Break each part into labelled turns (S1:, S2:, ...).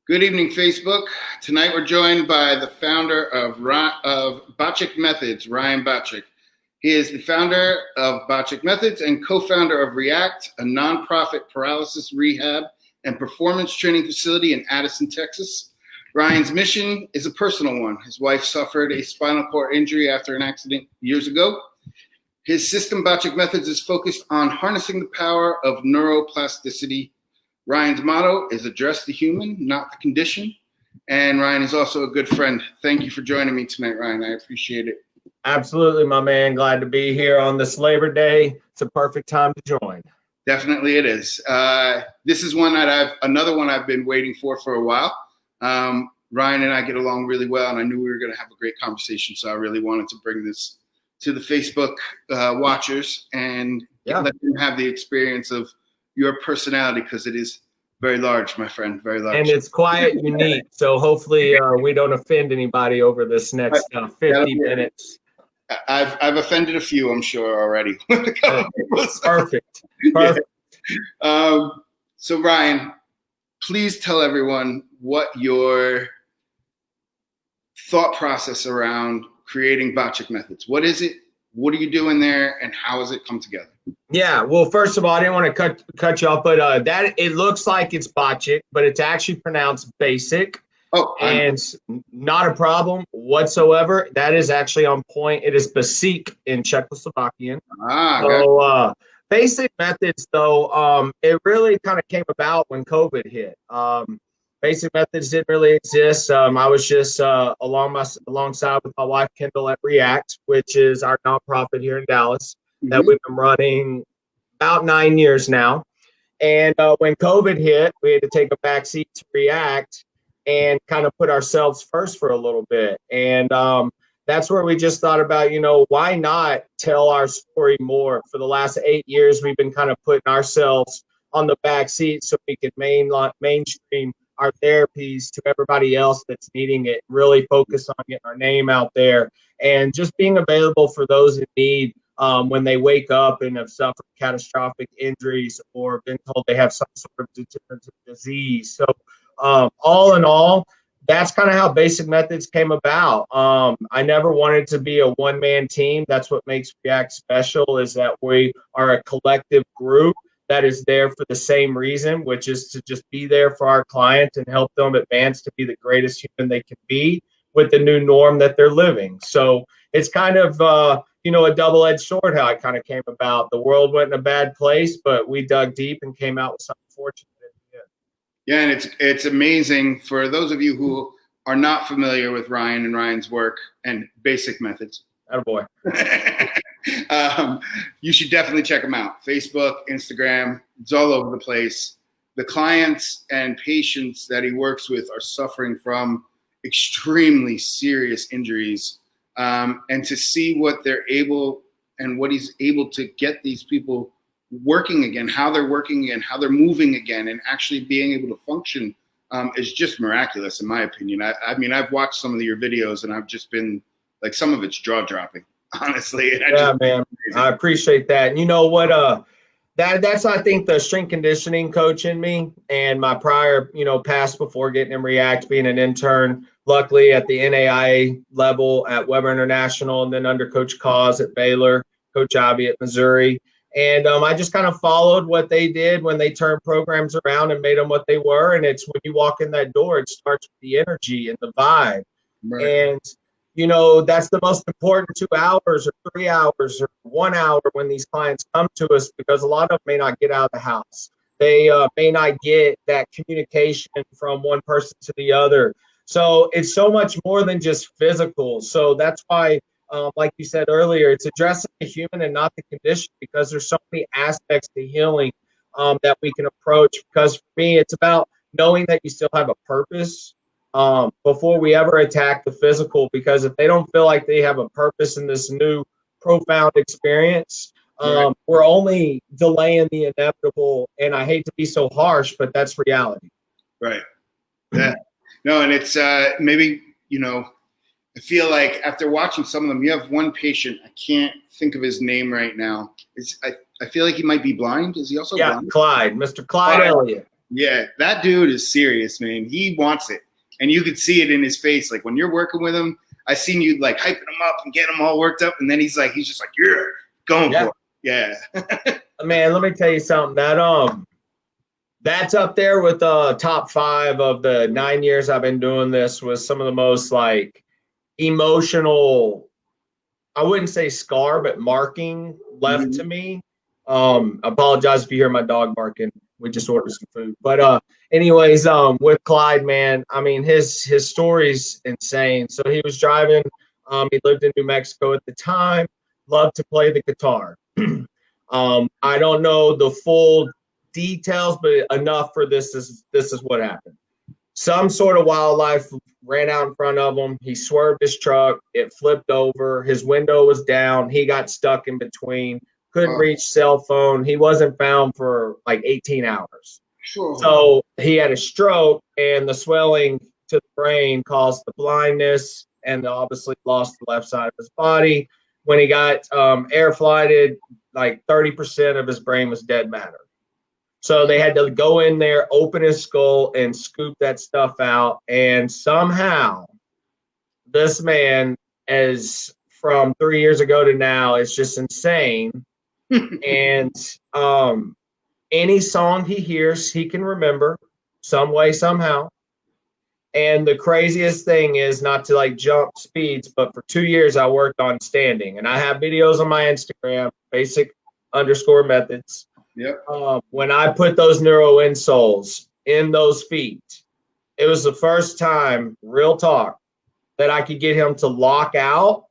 S1: Good evening, Facebook. Tonight we're joined by the founder of Bachik Methods, Ryan Bachik. He is the founder of Bachik Methods and co-founder of React, a nonprofit paralysis rehab and performance training facility in Addison, Texas. Ryan's mission is a personal one. His wife suffered a spinal cord injury after an accident years ago. His system, Bachik Methods, is focused on harnessing the power of neuroplasticity. Ryan's motto is address the human, not the condition. And Ryan is also a good friend. Thank you for joining me tonight, Ryan. I appreciate it.
S2: Absolutely, my man. Glad to be here on this Labor Day. It's a perfect time to join.
S1: Definitely it is. This is another one I've been waiting for a while. Ryan and I get along really well, and I knew we were going to have a great conversation. So I really wanted to bring this to the Facebook watchers and let them have the experience of your personality, because it is very large, my friend, very large.
S2: And it's quite unique. So hopefully we don't offend anybody over this next 50 minutes.
S1: I've offended a few, I'm sure, already.
S2: Perfect.
S1: Yeah. So Ryan, please tell everyone what your thought process around creating Bachik Methods. What is it? What are you doing there, and how has it come together?
S2: Yeah, well, first of all, I didn't want to cut you off, but that it looks like it's Bachik, but it's actually pronounced Basic.
S1: Oh,
S2: and not a problem whatsoever. That is actually on point. It is Bachik in Czechoslovakian. So Basic Methods, though, it really kind of came about when COVID hit. Basic Methods didn't really exist. I was just alongside with my wife, Kendall, at React, which is our nonprofit here in Dallas that we've been running about 9 years now. And when COVID hit, we had to take a backseat to React and kind of put ourselves first for a little bit. And that's where we just thought about, why not tell our story more? For the last 8 years, we've been kind of putting ourselves on the backseat so we can mainstream our therapies to everybody else that's needing it, really focus on getting our name out there and just being available for those in need when they wake up and have suffered catastrophic injuries or been told they have some sort of degenerative disease. So all in all, that's kind of how Basic Methods came about. I never wanted to be a one-man team. That's what makes React special, is that we are a collective group that is there for the same reason, which is to just be there for our client and help them advance to be the greatest human they can be with the new norm that they're living. So it's kind of, a double-edged sword how it kind of came about. The world went in a bad place, but we dug deep and came out with something fortunate at the end.
S1: Yeah, and it's amazing for those of you who are not familiar with Ryan and Ryan's work and Basic Methods.
S2: Attaboy.
S1: You should definitely check them out. Facebook, Instagram, it's all over the place. The clients and patients that he works with are suffering from extremely serious injuries. And to see what they're able and what he's able to get these people working again, how they're working again, how they're moving again, and actually being able to function is just miraculous, in my opinion. I mean, I've watched some of your videos and I've just been like, some of it's jaw-dropping, honestly.
S2: Man, I appreciate that. And you know what? That's, I think, the strength conditioning coach in me and my prior, past before getting in React, being an intern, luckily at the NAIA level at Weber International, and then under Coach Cause at Baylor, Coach Abbey at Missouri. And I just kind of followed what they did when they turned programs around and made them what they were. And it's when you walk in that door, it starts with the energy and the vibe. Right. And that's the most important 2 hours or 3 hours or 1 hour when these clients come to us, because a lot of them may not get out of the house. They may not get that communication from one person to the other. So it's so much more than just physical. So that's why, like you said earlier, it's addressing the human and not the condition, because there's so many aspects to healing that we can approach. Because for me, it's about knowing that you still have a purpose before we ever attack the physical, because if they don't feel like they have a purpose in this new profound experience, we're only delaying the inevitable. And I hate to be so harsh, but that's reality.
S1: Right. Yeah. No, and it's maybe, I feel like after watching some of them, you have one patient, I can't think of his name right now. I feel like he might be blind. Is he also blind?
S2: Clyde, Mr. Clyde Elliott.
S1: Yeah, that dude is serious, man. He wants it. And you could see it in his face. Like when you're working with him, I seen you like hyping him up and getting him all worked up. And then he's just like, you're going for it. Yeah.
S2: Man, let me tell you something. That's up there with the top 5 of the 9 years I've been doing this, was some of the most like emotional, I wouldn't say scar, but marking left to me. Apologize if you hear my dog barking. We just ordered some food. But anyways, with Clyde, man, I mean, his story's insane. So he was driving. He lived in New Mexico at the time, loved to play the guitar. I don't know the full details, but enough for this is what happened. Some sort of wildlife ran out in front of him. He swerved his truck. It flipped over. His window was down. He got stuck in between. Couldn't reach cell phone. He wasn't found for like 18 hours. Sure. So he had a stroke, and the swelling to the brain caused the blindness, and obviously lost the left side of his body. When he got air flighted, like 30% of his brain was dead matter. So they had to go in there, open his skull, and scoop that stuff out. And somehow this man, as from 3 years ago to now, is just insane. And any song he hears, he can remember some way, somehow. And the craziest thing is, not to like jump speeds, but for 2 years I worked on standing. And I have videos on my Instagram, Bachik_methods.
S1: Yep.
S2: When I put those neuro insoles in those feet, it was the first time, real talk, that I could get him to lock out,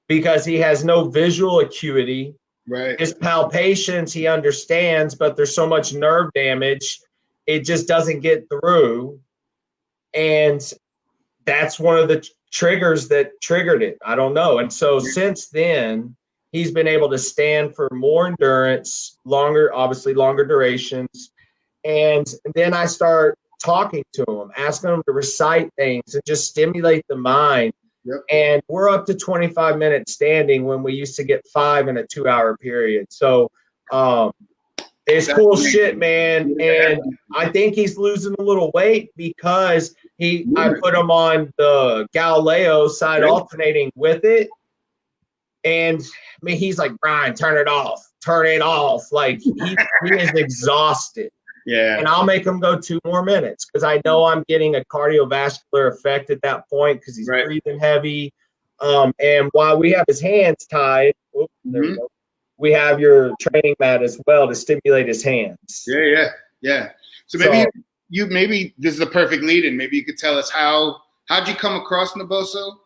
S2: because he has no visual acuity.
S1: Right.
S2: His palpations, he understands, but there's so much nerve damage, it just doesn't get through. And that's one of the triggers that triggered it. I don't know. And so since then, he's been able to stand for more endurance, longer durations. And then I start talking to him, asking him to recite things and just stimulate the mind. Yep. And we're up to 25 minutes standing when we used to get 5 in a 2-hour period. So it's cool shit, man. And I think he's losing a little weight because I put him on the Galileo side alternating with it. And I mean, he's like, Brian, turn it off. Like he is exhausted. Yeah. And I'll make him go 2 more minutes, because I know I'm getting a cardiovascular effect at that point, because he's breathing heavy. And while we have his hands tied, there we go, we have your training mat as well to stimulate his hands.
S1: Yeah. So maybe this is a perfect lead-in. Maybe you could tell us how'd you come across Naboso?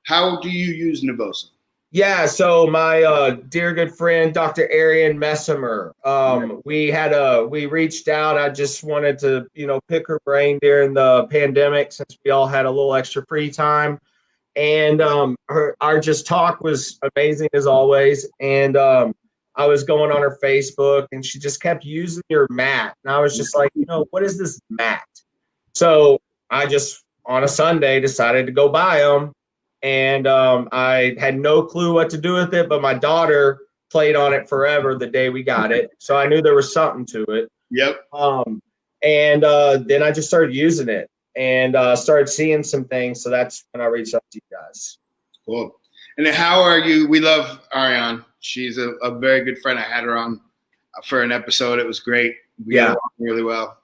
S1: How do you use Naboso?
S2: Yeah, so my dear good friend, Dr. Arian Messimer, we reached out. I just wanted to, pick her brain during the pandemic, since we all had a little extra free time. And our just talk was amazing as always. And I was going on her Facebook, and she just kept using your mat. And I was just like, what is this mat? So I just, on a Sunday, decided to go buy them. And I had no clue what to do with it, but my daughter played on it forever the day we got it. So I knew there was something to it. Yep. And then I just started using it and started seeing some things. So that's when I reached out to you guys.
S1: Cool. And then how are you? We love Ariane. She's a very good friend. I had her on for an episode. It was great. We got along really well.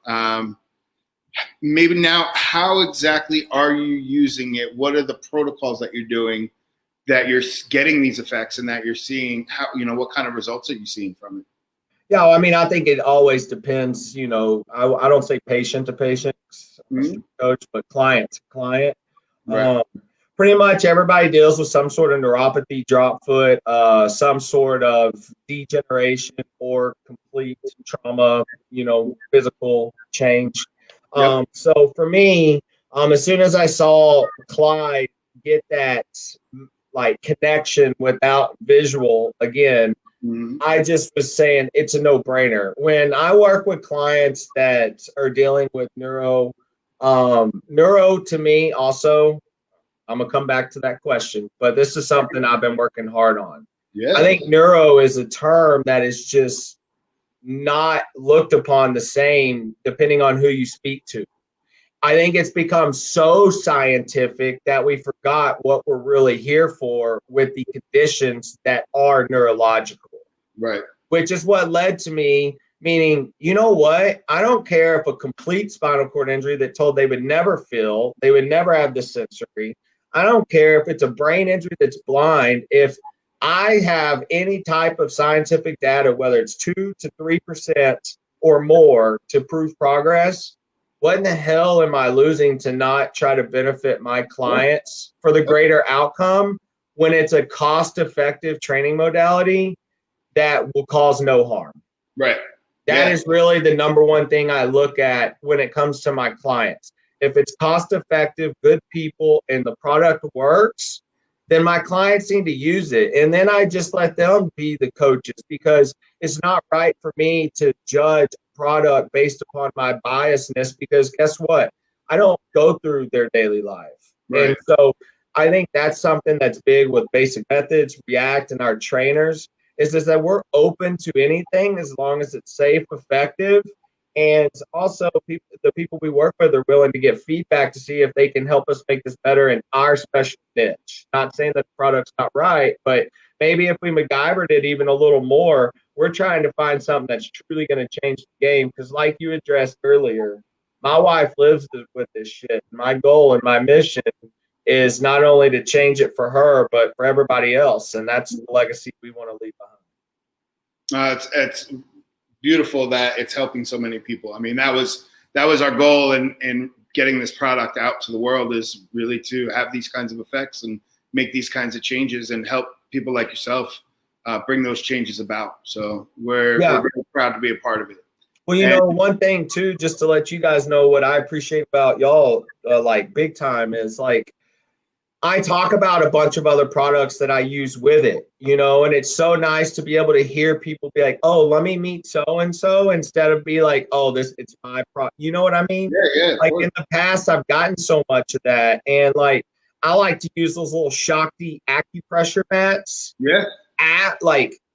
S1: Maybe now, how exactly are you using it? What are the protocols that you're doing that you're getting these effects and that you're seeing? How, what kind of results are you seeing from it?
S2: Yeah, I mean, I think it always depends. I don't say patient to patient, coach, but client to client. Right. Pretty much everybody deals with some sort of neuropathy, drop foot, some sort of degeneration or complete trauma, physical change. Yep. So for me, as soon as I saw Clyde get that like connection without visual again, I just was saying it's a no-brainer. When I work with clients that are dealing with neuro to me also, I'm gonna come back to that question, but this is something I've been working hard on. Yeah. I think neuro is a term that is just not looked upon the same depending on who you speak to. I think it's become so scientific that we forgot what we're really here for with the conditions that are neurological.
S1: Right.
S2: Which is what led to me meaning, you know what? I don't care if a complete spinal cord injury that told they would never feel, they would never have the sensory. I don't care if it's a brain injury that's blind. If I have any type of scientific data, whether it's 2 to 3% or more to prove progress, what in the hell am I losing to not try to benefit my clients for the greater outcome when it's a cost-effective training modality that will cause no harm?
S1: Right.
S2: That is really the number one thing I look at when it comes to my clients. If it's cost-effective, good people, and the product works, then my clients need to use it. And then I just let them be the coaches, because it's not right for me to judge a product based upon my biasness, because guess what? I don't go through their daily life. Right. And so I think that's something that's big with Basic Methods, React, and our trainers is that we're open to anything as long as it's safe, effective. And also the people we work with are willing to give feedback to see if they can help us make this better in our special niche. Not saying that the product's not right, but maybe if we MacGyvered it even a little more, we're trying to find something that's truly going to change the game. Because like you addressed earlier, my wife lives with this shit. My goal and my mission is not only to change it for her, but for everybody else. And that's the legacy we want to leave behind.
S1: It's beautiful that it's helping so many people. I mean, that was our goal in getting this product out to the world, is really to have these kinds of effects and make these kinds of changes and help people like yourself bring those changes about. So we're very proud to be a part of it.
S2: Well, you know, one thing too, just to let you guys know what I appreciate about y'all, like big time, is like, I talk about a bunch of other products that I use with it, you know, and it's so nice to be able to hear people be like, oh, let me meet so-and-so, instead of be like, oh, it's my product. You know what I mean?
S1: Yeah.
S2: Like in the past, I've gotten so much of that. And like, I like to use those little Shakti acupressure mats.
S1: Yeah.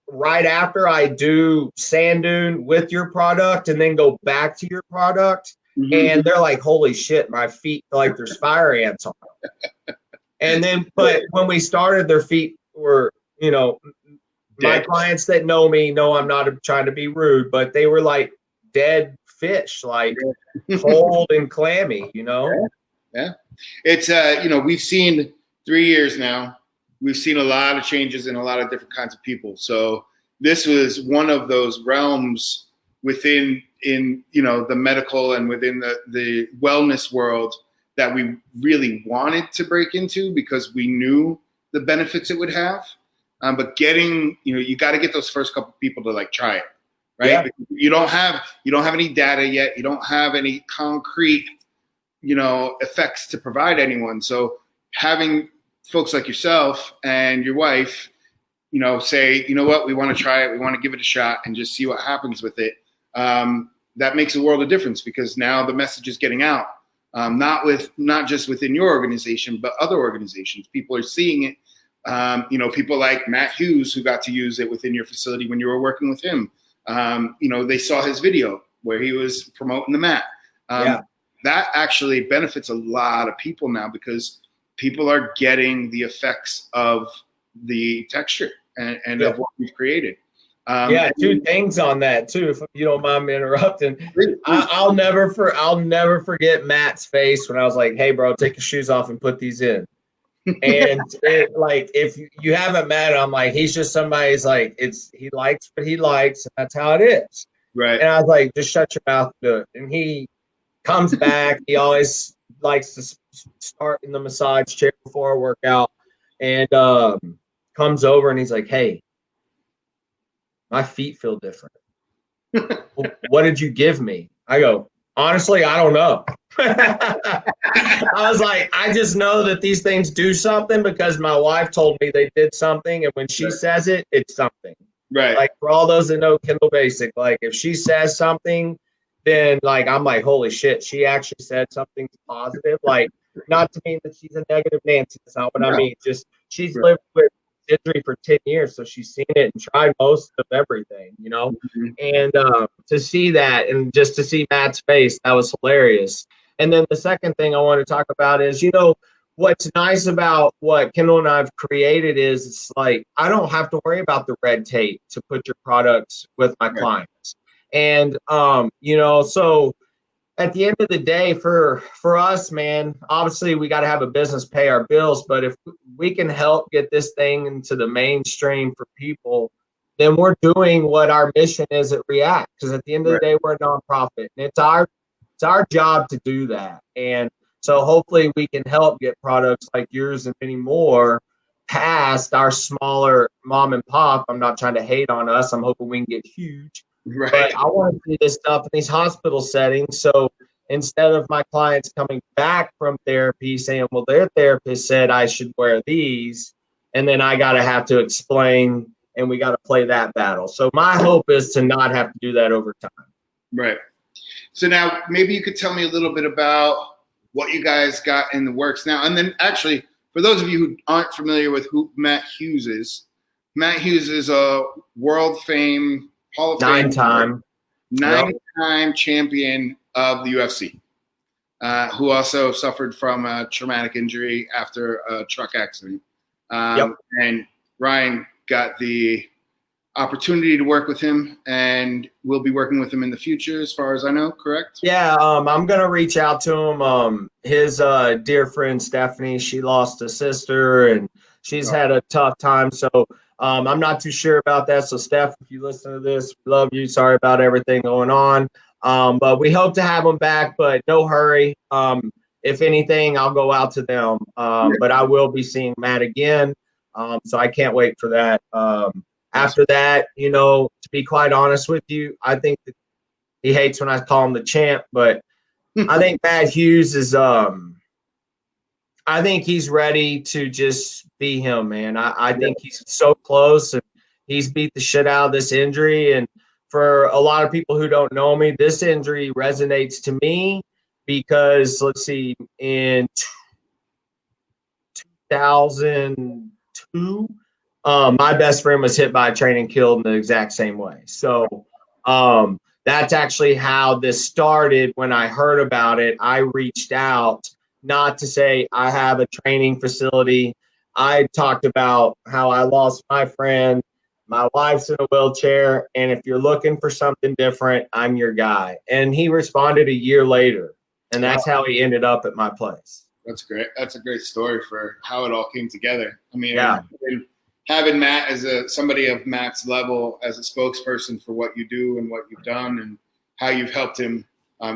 S2: Right after I do sand dune with your product and then go back to your product. Mm-hmm. And they're like, holy shit, my feet feel like there's fire ants on them. And then, but when we started, their feet were, you know, my clients that know me know I'm not trying to be rude, but they were like dead fish, like cold and clammy, you know?
S1: Yeah. It's, you know, we've seen 3 years now. We've seen a lot of changes in a lot of different kinds of people. So this was one of those realms within, you know, the medical and within the wellness world that we really wanted to break into, because we knew the benefits it would have. But getting, you know, you got to get those first couple people to like try it, right? Yeah. You don't have any data yet. You don't have any concrete, you know, effects to provide anyone. So having folks like yourself and your wife, you know, say, you know what, we want to try it. We want to give it a shot and just see what happens with it. That makes a world of difference, because now the message is getting out. Not just within your organization, but other organizations. People are seeing it. You know, people like Matt Hughes, who got to use it within your facility when you were working with him. You know, they saw his video where he was promoting the mat. That actually benefits a lot of people now, because people are getting the effects of the texture and of what we've created.
S2: Two things on that too, if you don't mind me interrupting. I'll never forget Matt's face when I was like, "Hey, bro, take your shoes off and put these in." And like, if you haven't met him, like, he's just somebody's like, he likes what he likes, and that's how it is.
S1: Right.
S2: And I was like, just shut your mouth and do it. And he comes back. He always likes to start in the massage chair before a workout, and comes over and he's like, "Hey, my feet feel different." Well, what did you give me? I go, honestly, I don't know. I was like, I just know that these things do something because my wife told me they did something. And when she says it, it's something.
S1: Right.
S2: Like, for all those that know Kendall Basic, like, if she says something, then like, I'm like, holy shit, she actually said something positive. Like, not to mean that she's a negative Nancy. That's not what I mean. Just she's lived with injury for 10 years, so she's seen it and tried most of everything, you know.
S1: Mm-hmm.
S2: And to see that and just to see Matt's face, that was hilarious. And then the second thing I want to talk about is, you know, what's nice about what Kendall and I've created is it's like I don't have to worry about the red tape to put your products with my clients. And you know, so at the end of the day, for us, man, obviously we got to have a business pay our bills, but if we can help get this thing into the mainstream for people, then we're doing what our mission is at React. Because at the end of the day, we're a nonprofit, and it's our job to do that. And so hopefully we can help get products like yours and many more past our smaller mom and pop. I'm not trying to hate on us. I'm hoping we can get huge.
S1: Right.
S2: But I want to do this stuff in these hospital settings. So instead of my clients coming back from therapy saying, well, their therapist said I should wear these, and then I got to have to explain and we got to play that battle. So my hope is to not have to do that over time.
S1: Right. So now maybe you could tell me a little bit about what you guys got in the works now. And then actually, for those of you who aren't familiar with who Matt Hughes is a world fame, Hall of Fame, nine-time champion of the UFC, who also suffered from a traumatic injury after a truck accident. And Ryan got the opportunity to work with him, and we'll be working with him in the future, as far as I know, correct?
S2: Yeah, I'm going to reach out to him. His dear friend, Stephanie, she lost a sister, and she's had a tough time. So I'm not too sure about that. So, Steph, if you listen to this, we love you. Sorry about everything going on. But we hope to have him back, but no hurry. If anything, I'll go out to them. But I will be seeing Matt again. So I can't wait for that. After that, you know, to be quite honest with you, I think that he hates when I call him the champ, but I think Matt Hughes is I think he's ready to just be him, man. I think he's so close, and he's beat the shit out of this injury. And for a lot of people who don't know me, this injury resonates to me because, let's see, in 2002, my best friend was hit by a train and killed in the exact same way. So that's actually how this started. When I heard about it, I reached out, not to say I have a training facility. I talked about how I lost my friend. My wife's in a wheelchair, and if you're looking for something different, I'm your guy. And he responded a year later, and that's how he ended up at my place.
S1: That's great. That's a great story for how it all came together. I mean, having Matt as somebody of Matt's level as a spokesperson for what you do and what you've done and how you've helped him,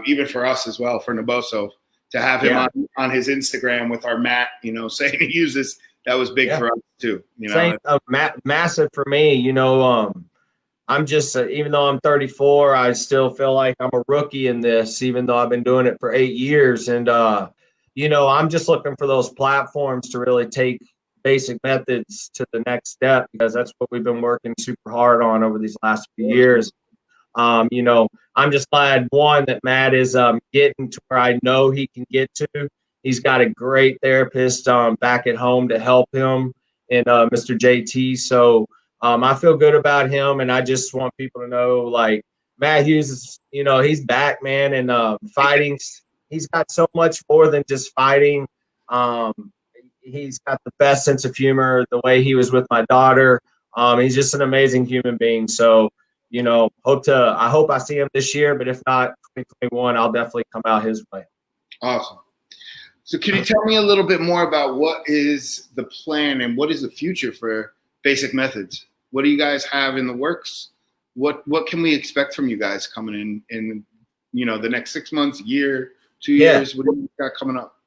S1: even for us as well, for Naboso, to have him on his Instagram with our Matt, you know, saying he uses, that was big for us too. You know,
S2: massive for me. You know, I'm just even though I'm 34, I still feel like I'm a rookie in this, even though I've been doing it for 8 years. And you know, I'm just looking for those platforms to really take Basic Methods to the next step, because that's what we've been working super hard on over these last few years. You know, I'm just glad, one, that Matt is getting to where I know he can get to. He's got a great therapist back at home to help him, and Mr. JT. So I feel good about him, and I just want people to know, like, Matt Hughes is, you know, he's back, man, and fighting. He's got so much more than just fighting. He's got the best sense of humor, the way he was with my daughter. He's just an amazing human being. So, you know, I hope I see him this year, but if not, 2021, I'll definitely come out his way.
S1: Awesome. So can you tell me a little bit more about what is the plan and what is the future for Basic Methods? What do you guys have in the works? What can we expect from you guys coming in, you know, the next 6 months, year, 2 years? What do you got coming up?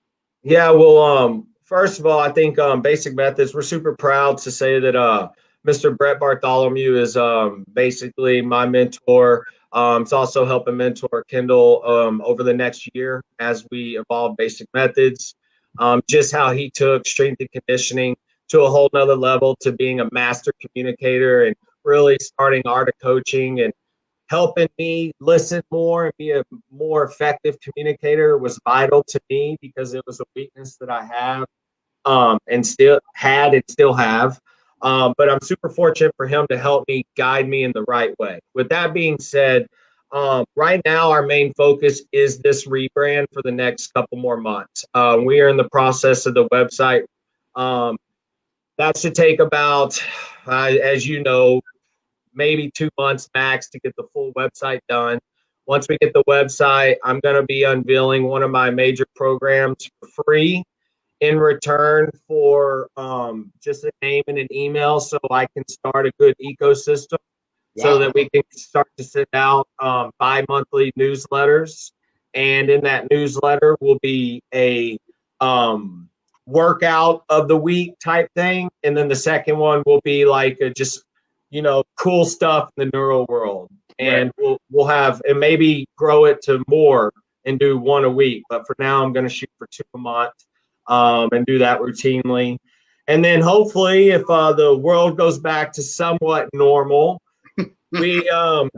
S2: Yeah, well, first of all, I think Basic Methods, we're super proud to say that Mr. Brett Bartholomew is basically my mentor. It's also helping mentor Kendall over the next year as we evolve Basic Methods. Just how he took strength and conditioning to a whole nother level, to being a master communicator and really starting art of coaching and helping me listen more and be a more effective communicator was vital to me, because it was a weakness that I have and still have. But I'm super fortunate for him to help me guide me in the right way. With that being said, right now our main focus is this rebrand for the next couple more months. We are in the process of the website. That should take about, as you know, maybe 2 months max to get the full website done. Once we get the website, I'm going to be unveiling one of my major programs for free in return for just a name and an email, so I can start a good ecosystem. Wow. So that we can start to send out bi-monthly newsletters. And in that newsletter will be a workout of the week type thing. And then the second one will be like just, cool stuff in the neuro world. And we'll have, and maybe grow it to more and do one a week. But for now, I'm going to shoot for 2 a month and do that routinely. And then hopefully if the world goes back to somewhat normal, we are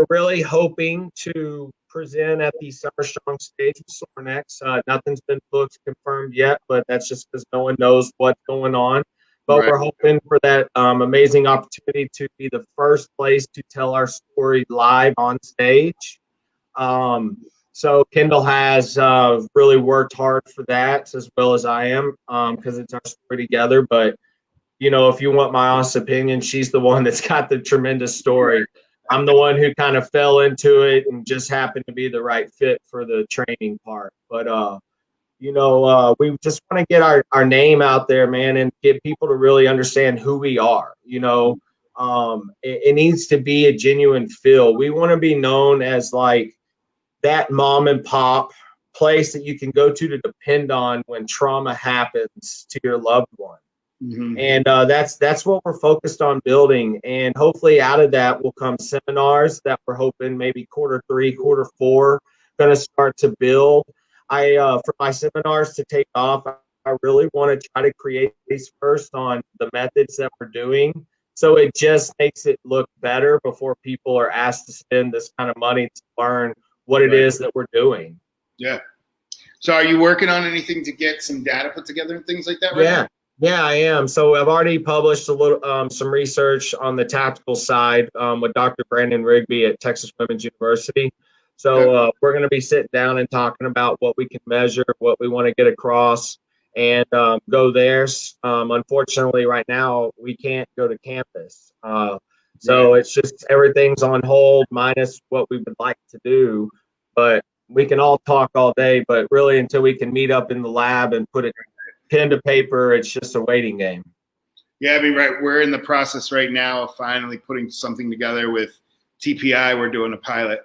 S2: really hoping to present at the Summer Strong stage with Sornex. Nothing's been booked confirmed yet, but that's just because no one knows what's going on. But we're hoping for that amazing opportunity to be the first place to tell our story live on stage. So Kendall has really worked hard for that, as well as I am, because it's our story together. But if you want my honest opinion, she's the one that's got the tremendous story. I'm the one who kind of fell into it and just happened to be the right fit for the training part. But, we just want to get our name out there, man, and get people to really understand who we are. It needs to be a genuine feel. We want to be known as like that mom and pop place that you can go to depend on when trauma happens to your loved one. Mm-hmm. And that's what we're focused on building. And hopefully out of that will come seminars that we're hoping maybe Q3, Q4, going to start to build. For my seminars to take off, I really want to try to create these first on the methods that we're doing. So it just makes it look better before people are asked to spend this kind of money to learn what it is that we're doing.
S1: Yeah. So are you working on anything to get some data put together and things like that right now?
S2: Yeah, I am. So I've already published a little some research on the tactical side with Dr. Brandon Rigby at Texas Women's University. So we're going to be sitting down and talking about what we can measure, what we want to get across, and go there. Unfortunately, right now, we can't go to campus. So it's just everything's on hold minus what we would like to do. But we can all talk all day, but really until we can meet up in the lab and put it pen to paper, it's just a waiting game.
S1: Yeah, I mean, we're in the process right now of finally putting something together with TPI. We're doing a pilot.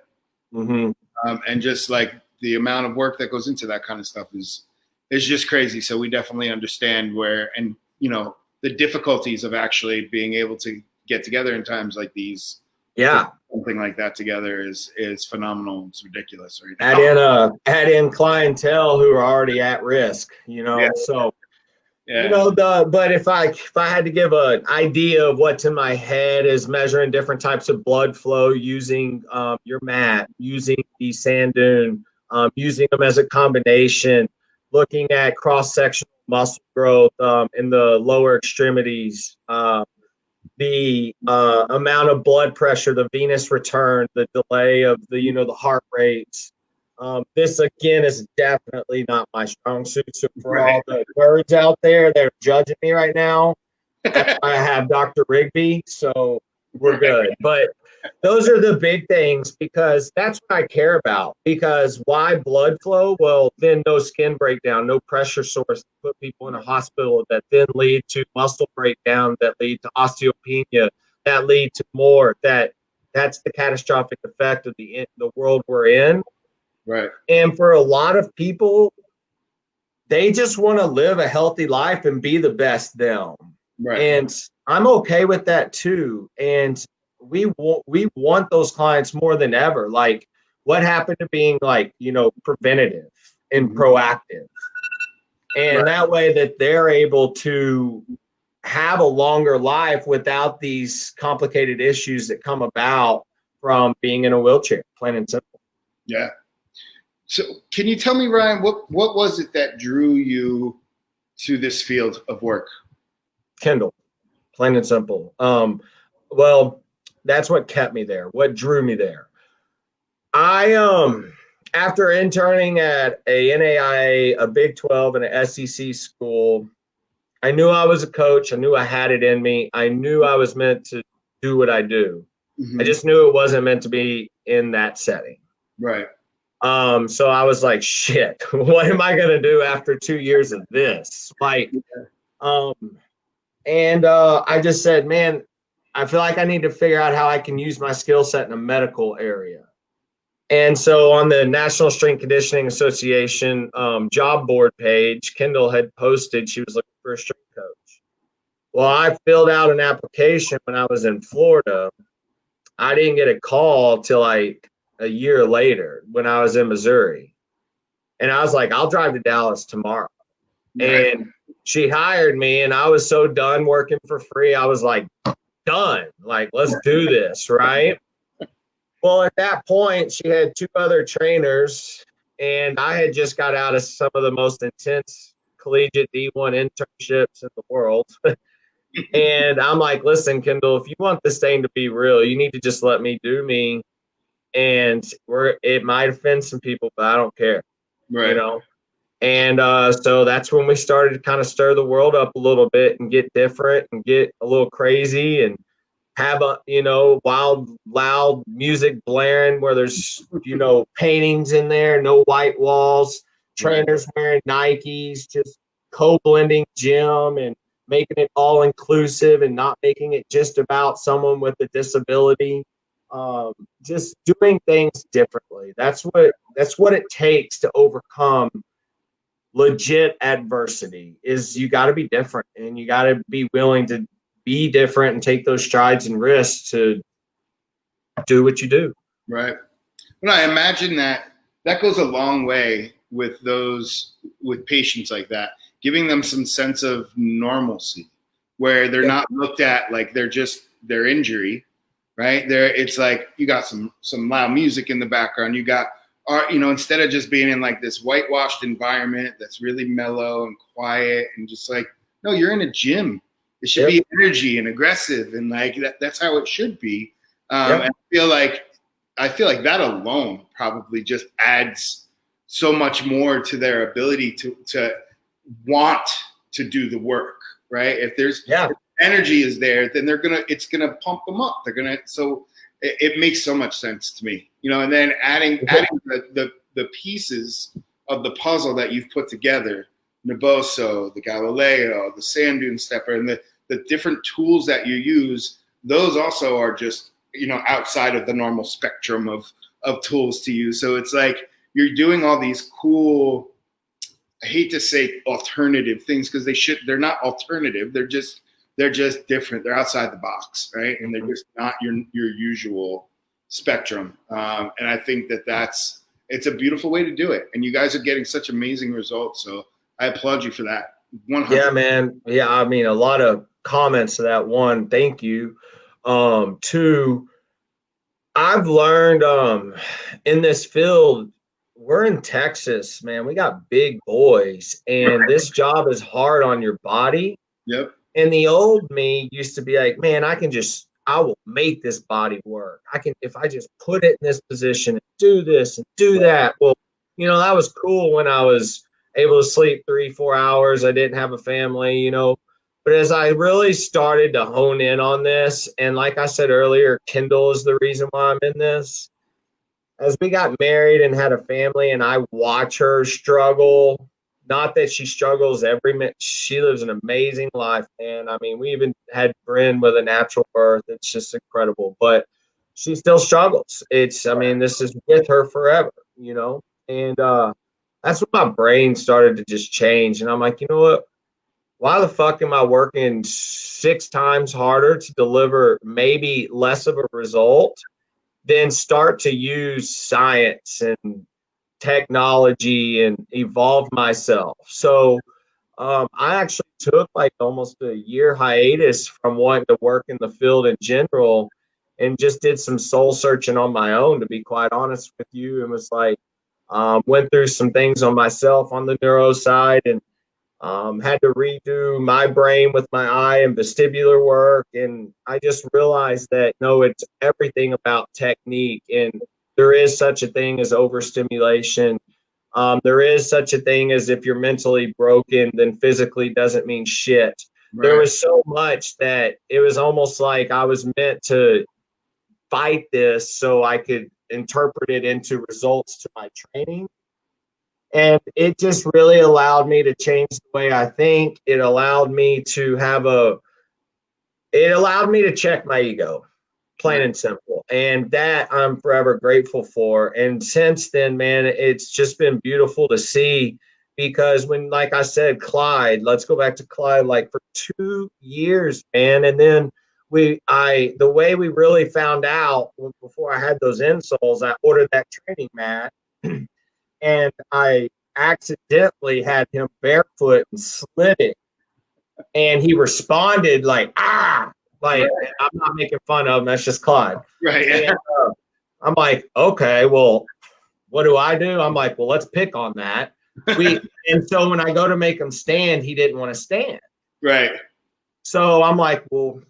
S1: Mm-hmm. And just like the amount of work that goes into that kind of stuff is just crazy. So we definitely understand the difficulties of actually being able to get together in times like these.
S2: Yeah.
S1: Something like that together is phenomenal. It's ridiculous right now.
S2: Add in clientele who are already at risk, so but if I had to give an idea of what's in my head is measuring different types of blood flow using your mat, using the sand dune, using them as a combination, looking at cross-sectional muscle growth in the lower extremities, the amount of blood pressure, the venous return, the delay of the heart rates. This again is definitely not my strong suit. So for all the birds out there that are judging me right now, that's why I have Dr. Rigby. So we're good. But those are the big things because that's what I care about. Because why blood flow? Well, then no skin breakdown, no pressure source to put people in a hospital that then lead to muscle breakdown, that lead to osteopenia, that lead to more. That's the catastrophic effect of the world we're in.
S1: Right.
S2: And for a lot of people, they just want to live a healthy life and be the best them. Right. And I'm okay with that too. And we want those clients more than ever. Like, what happened to being preventative and proactive? And that way that they're able to have a longer life without these complicated issues that come about from being in a wheelchair, plain and simple.
S1: Yeah. So can you tell me, Ryan, what was it that drew you to this field of work?
S2: Kendall, plain and simple. Well, that's what kept me there. What drew me there. After interning at a NAIA, a Big 12, and an SEC school, I knew I was a coach. I knew I had it in me. I knew I was meant to do what I do. I just knew it wasn't meant to be in that setting.
S1: Right.
S2: So I was like, shit, what am I going to do after 2 years of this? Like, I just said, man, I feel like I need to figure out how I can use my skill set in a medical area. And so on the National Strength Conditioning Association job board page, Kendall had posted she was looking for a strength coach. Well, I filled out an application when I was in Florida. I didn't get a call till like a year later when I was in Missouri. And I was like, I'll drive to Dallas tomorrow. Right. And she hired me, and I was so done working for free. I was like, done. Like, let's do this, right? Well, at that point, she had 2 other trainers, and I had just got out of some of the most intense collegiate D1 internships in the world. And I'm like, listen, Kendall, if you want this thing to be real, you need to just let me do me. And it might offend some people, but I don't care.
S1: Right.
S2: You know? And so that's when we started to kind of stir the world up a little bit and get different and get a little crazy and have a, wild, loud music blaring where there's, paintings in there, no white walls, trainers wearing Nikes, just co-blending gym and making it all inclusive and not making it just about someone with a disability. Just doing things differently. That's what it takes to overcome legit adversity. Is you got to be different, and you got to be willing to be different and take those strides and risks to do what you do.
S1: Right. Well, I imagine that goes a long way with patients like that, giving them some sense of normalcy where they're not looked at like they're just their injury, right? It's like you got some loud music in the background. You got instead of just being in like this whitewashed environment that's really mellow and quiet and just like, no, you're in a gym. It should be energy and aggressive, and like that's how it should be. And I feel like that alone probably just adds so much more to their ability to want to do the work, right? If there's if energy is there, then it's gonna pump them up. So it makes so much sense to me, and then adding the pieces of the puzzle that you've put together, Naboso, the Galileo, the sand dune stepper, and the different tools that you use, those also are just, outside of the normal spectrum of tools to use. So it's like you're doing all these cool, I hate to say alternative things because they're not alternative. They're just different. They're outside the box, right? And they're just not your usual spectrum. And I think it's a beautiful way to do it. And you guys are getting such amazing results. So I applaud you for that. 100%.
S2: Yeah, man. Yeah, I mean, a lot of comments to that. One, thank you. 2, I've learned in this field, we're in Texas, man. We got big boys, and this job is hard on your body.
S1: Yep.
S2: And the old me used to be like, man, I will make this body work. If I just put it in this position and do this and do that. Well, that was cool when I was able to sleep 3-4 hours. I didn't have a family, but as I really started to hone in on this, and like I said earlier, Kendall is the reason why I'm in this. As we got married and had a family, and I watch her struggle, not that she struggles every minute. She lives an amazing life, man. I mean, we even had Bryn with a natural birth. It's just incredible, but she still struggles. This is with her forever, and that's when my brain started to just change. And I'm like, you know what? Why the fuck am I working 6 times harder to deliver maybe less of a result than start to use science and technology and evolve myself? So I actually took like almost a year hiatus from wanting to work in the field in general and just did some soul searching on my own, to be quite honest with you. And was like, went through some things on myself on the neuro side, and Had to redo my brain with my eye and vestibular work. And I just realized that, no, it's everything about technique. And there is such a thing as overstimulation. There is such a thing as if you're mentally broken, then physically doesn't mean shit. Right. There was so much that it was almost like I was meant to fight this so I could interpret it into results to my training. And it just really allowed me to change the way I think. It allowed me to check my ego, plain and simple. And that I'm forever grateful for. And since then, man, it's just been beautiful to see, because when, like I said, Clyde, let's go back to Clyde, like for 2 years, man. And then the way we really found out before I had those insoles, I ordered that training mat. And I accidentally had him barefoot and slid it. And he responded like, ah, like, right. I'm not making fun of him. That's just Clyde.
S1: Right.
S2: And, I'm like, okay, well, what do? I'm like, well, let's pick on that. And so when I go to make him stand, he didn't want to stand.
S1: Right.
S2: So I'm like, well,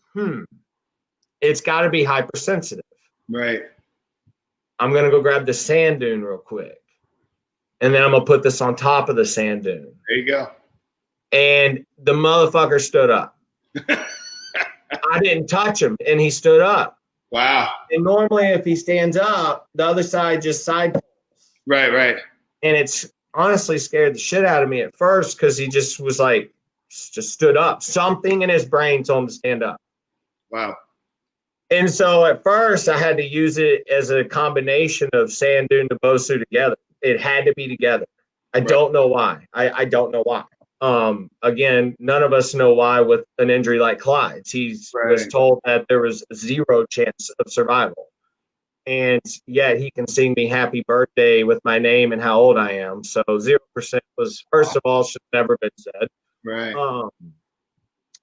S2: it's got to be hypersensitive.
S1: Right.
S2: I'm going to go grab the sand dune real quick. And then I'm going to put this on top of the sand dune.
S1: There you go.
S2: And the motherfucker stood up. I didn't touch him, and he stood up.
S1: Wow.
S2: And normally if he stands up, the other side just side pulls.
S1: Right.
S2: And it's honestly scared the shit out of me at first, because he just was like, just stood up. Something in his brain told him to stand up.
S1: Wow. And
S2: so at first I had to use it as a combination of sand dune and Naboso together. It had to be together. I don't know why. I don't know why. Again, none of us know why with an injury like Clyde's. He was told that there was 0 chance of survival. And yet he can sing me happy birthday with my name and how old I am. So 0% was, first of all, should have never been said.
S1: Right.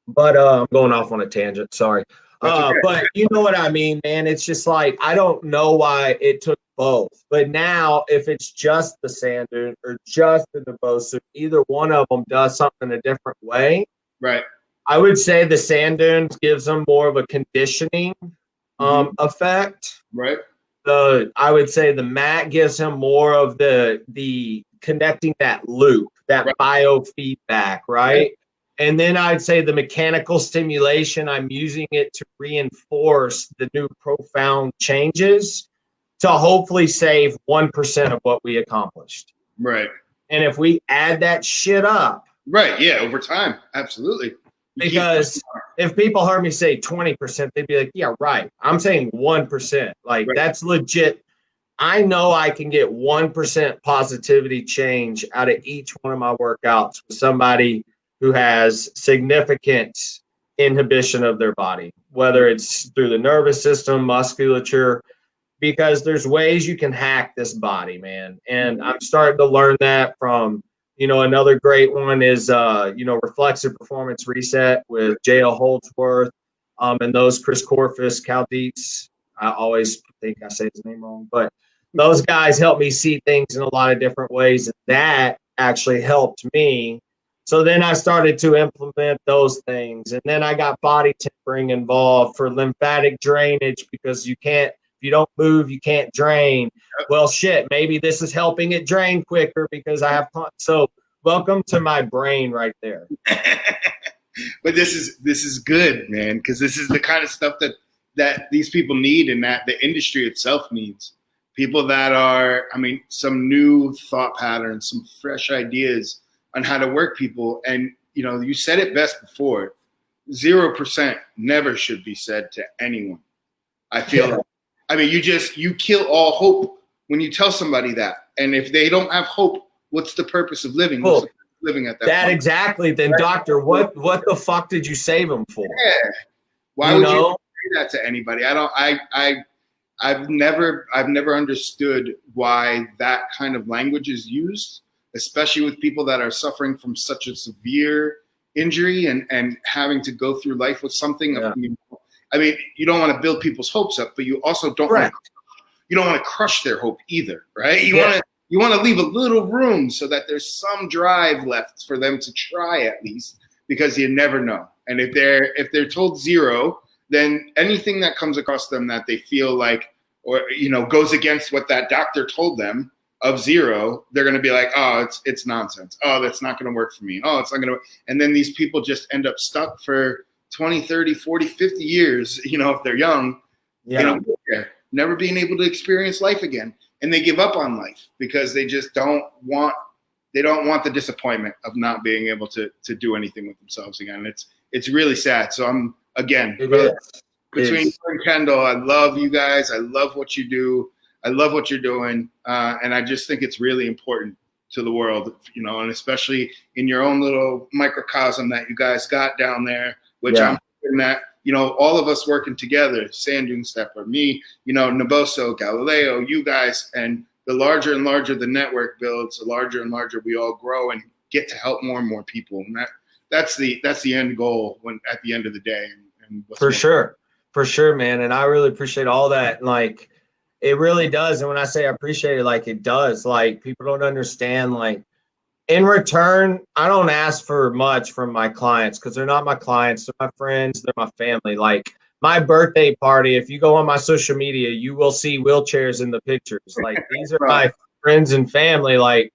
S2: But I'm going off on a tangent. Sorry. Okay. But you know what I mean, man. It's just like, I don't know why it took both. But now, if it's just the sand dune or just the Naboso, either one of them does something a different way.
S1: Right.
S2: I would say the sand dunes gives them more of a conditioning effect.
S1: Right.
S2: I would say the mat gives him more of the connecting that loop, that biofeedback, right? And then I'd say the mechanical stimulation, I'm using it to reinforce the new profound changes to hopefully save 1% of what we accomplished.
S1: Right.
S2: And if we add that shit up.
S1: Right. Yeah. Over time. Absolutely.
S2: Because if people heard me say 20%, they'd be like, yeah, right. I'm saying 1%. Like, that's legit. I know I can get 1% positivity change out of each one of my workouts with somebody who has significant inhibition of their body, whether it's through the nervous system, musculature, because there's ways you can hack this body, man. And I'm starting to learn that from, another great one is, reflexive performance reset with J.L. Holdsworth, and those Chris Corfus, Cal Dietz. I always think I say his name wrong, but those guys help me see things in a lot of different ways. And that actually helped me. So then I started to implement those things. And then I got body tempering involved for lymphatic drainage, because if you don't move, you can't drain. Well, shit, maybe this is helping it drain quicker because I have. So welcome to my brain right there.
S1: But this is good, man, because this is the kind of stuff that these people need, and that the industry itself needs. People that are, some new thought patterns, some fresh ideas on how to work people. And, you said it best before, 0% never should be said to anyone. I feel you kill all hope when you tell somebody that. And if they don't have hope, what's the purpose of living? What's the purpose of living at that point?
S2: Exactly. Then, doctor, what the fuck did you save them for?
S1: Yeah. Why would you say that to anybody? I've never understood why that kind of language is used, especially with people that are suffering from such a severe injury and having to go through life with something. Yeah. You don't want to build people's hopes up, but you also don't want to crush their hope either, right? You you want to leave a little room so that there's some drive left for them to try at least, because you never know. And if they're told zero, then anything that comes across them that they feel like, or, you know, goes against what that doctor told them of zero, they're going to be like, oh, it's nonsense. Oh, that's not going to work for me. Oh, it's not going to. And then these people just end up stuck for 20, 30, 40, 50 years, you know, if they're young, you know, never being able to experience life again. And they give up on life because they just don't want the disappointment of not being able to do anything with themselves again. It's really sad. So I'm, again, between you and Kendall, I love you guys. I love what you do. I love what you're doing. And I just think it's really important to the world, you know, and especially in your own little microcosm that you guys got down there, which I'm hoping that, you know, all of us working together, Sand Dune Stepper, me, you know, Naboso, Galileo, you guys, and the larger and larger the network builds, the larger and larger we all grow and get to help more and more people. And that's the end goal when at the end of the day. And
S2: for sure, man. And I really appreciate all that. Like, it really does. And when I say I appreciate it, like, it does. Like, people don't understand, like, in return, I don't ask for much from my clients because they're not my clients. They're my friends. They're my family. Like, my birthday party, if you go on my social media, you will see wheelchairs in the pictures. Like, these are my friends and family. Like,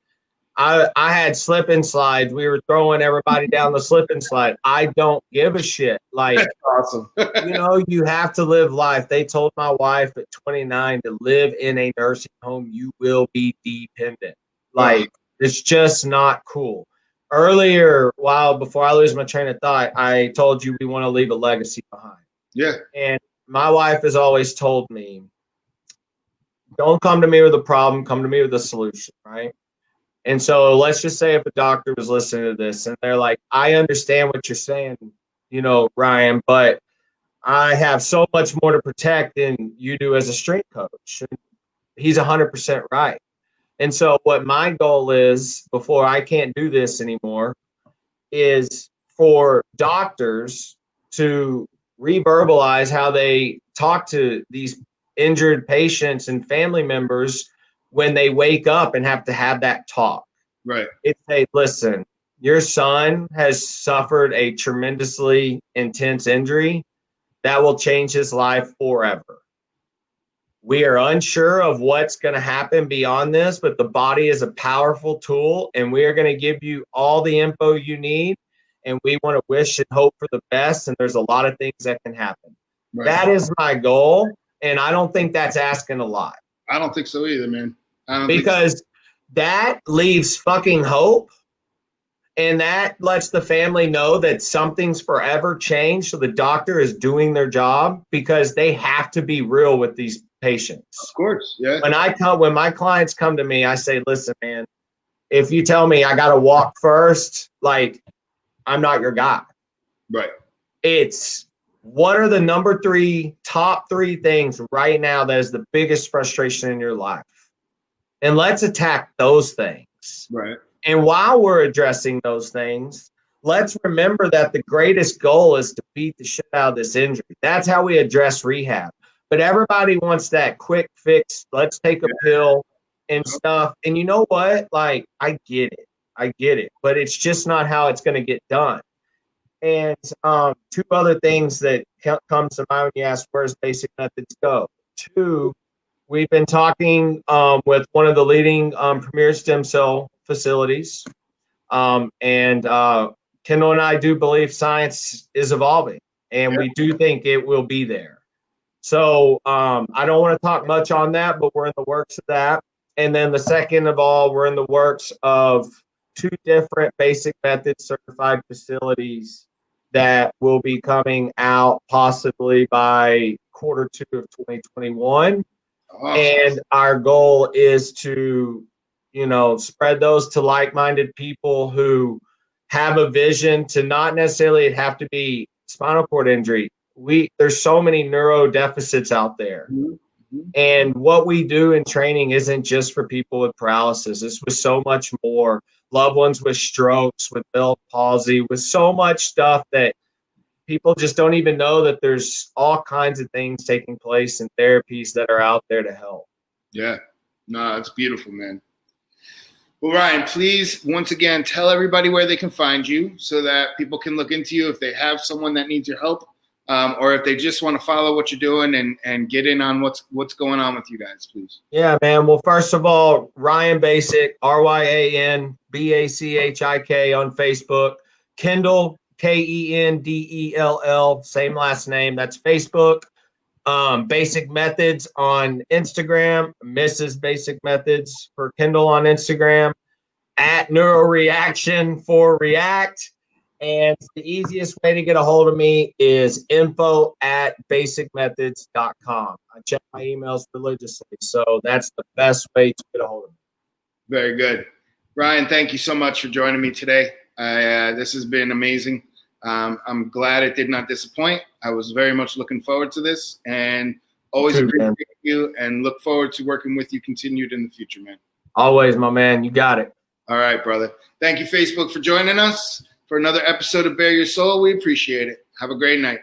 S2: I had slip and slides. We were throwing everybody down the slip and slide. I don't give a shit. Like,
S1: that's awesome.
S2: You know, you have to live life. They told my wife at 29 to live in a nursing home. You will be dependent. Like, it's just not cool. Earlier, before I lose my train of thought, I told you we want to leave a legacy behind.
S1: Yeah.
S2: And my wife has always told me, don't come to me with a problem, come to me with a solution, right? And so let's just say if a doctor was listening to this and they're like, I understand what you're saying, you know, Ryan, but I have so much more to protect than you do as a strength coach. And he's 100% right. And so what my goal is, before I can't do this anymore, is for doctors to reverbalize how they talk to these injured patients and family members when they wake up and have to have that talk.
S1: Right.
S2: It's a, listen, your son has suffered a tremendously intense injury that will change his life forever. We are unsure of what's going to happen beyond this, but the body is a powerful tool, and we are going to give you all the info you need, and we want to wish and hope for the best, and there's a lot of things that can happen. Right. That is my goal, and I don't think that's asking a lot.
S1: I don't think so either, man.
S2: Because that leaves fucking hope, and that lets the family know that something's forever changed, so the doctor is doing their job, because they have to be real with these patients.
S1: Of course, yeah.
S2: When my clients come to me, I say, listen, man, if you tell me I got to walk first, like, I'm not your guy.
S1: Right.
S2: It's, what are the top three things right now that is the biggest frustration in your life? And let's attack those things.
S1: Right.
S2: And while we're addressing those things, let's remember that the greatest goal is to beat the shit out of this injury. That's how we address rehab. But everybody wants that quick fix. Let's take a pill and stuff. And you know what? Like, I get it. But it's just not how it's going to get done. And two other things that comes to mind when you ask, where's Basic Methods go? Two, we've been talking with one of the leading premier stem cell facilities. And Kendall and I do believe science is evolving, and we do think it will be there. So I don't want to talk much on that, but we're in the works of that. And then the second of all, we're in the works of two different Basic Methods certified facilities that will be coming out possibly by Q2 of 2021. Awesome. And our goal is to, you know, spread those to like-minded people who have a vision to not necessarily have to be spinal cord injury. There's so many neuro deficits out there. Mm-hmm. And what we do in training isn't just for people with paralysis. It's with so much more. Loved ones with strokes, with Bell palsy, with so much stuff that people just don't even know that there's all kinds of things taking place and therapies that are out there to help.
S1: Yeah. No, it's beautiful, man. Well, Ryan, please, once again, tell everybody where they can find you so that people can look into you if they have someone that needs your help, or if they just want to follow what you're doing and get in on what's going on with you guys, please.
S2: Yeah, man. Well, first of all, Ryan Bachik, RyanBachik on Facebook. Kendall, Kendell, same last name. That's Facebook. Bachik Methods on Instagram, Mrs. Bachik Methods for Kendall on Instagram, at Neuroreaction for React. And the easiest way to get a hold of me is info@bachikmethods.com. I check my emails religiously, so that's the best way to get a hold of me.
S1: Very good. Ryan, thank you so much for joining me today. This has been amazing. I'm glad it did not disappoint. I was very much looking forward to this, and always appreciate you and look forward to working with you continued in the future, man.
S2: Always, my man. You got it.
S1: All right, brother. Thank you, Facebook, for joining us for another episode of Bare Your Soul. We appreciate it. Have a great night.